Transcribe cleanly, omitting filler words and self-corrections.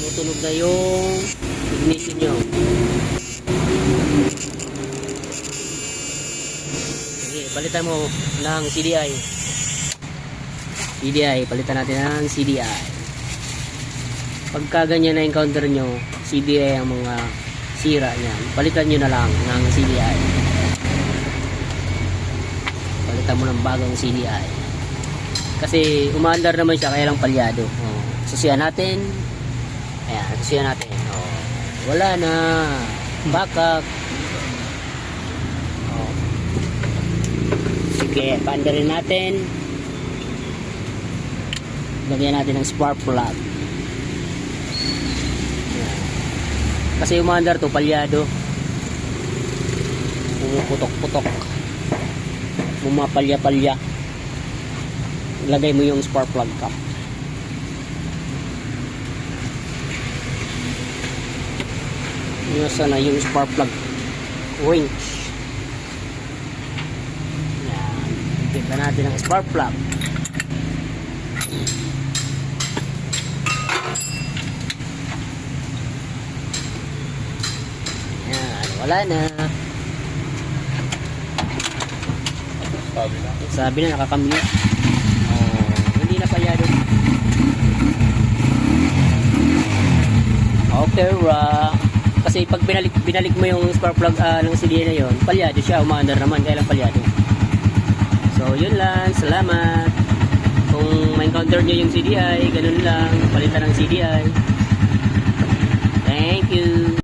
tumutunog na yung ignition nyo. Sige, palitan mo ng CDI. Palitan natin ng CDI. Pagka ganyan na encounter nyo, CDI ang mga sira niyan, palitan nyo na lang ng CDI. Palitan mo ng bagong CDI. Kasi umaandar naman siya, kaya lang palyado. Susiyan natin. Ayan, susiyan natin. Wala na. Backup. Sige, paandarin natin. Lagyan natin ng spark plug. Ayan. Kasi umaandar to, palyado. Pumuputok-putok. Mumapalya-palya. Lagay mo yung spark plug cap. Sana yung spark plug wrench. Yan. Tignan natin ang spark plug. Yan. Wala na. Sabi na nakakamute. Hindi na palyado. Okay, kasi pag binalik mo yung spark plug ng CDI na yon, palyado siya, umaandar naman, kaya lang palyado. So yun lang, salamat. Kung ma-encounter nyo yung CDI, ganun lang, palitan ng CDI. Thank you.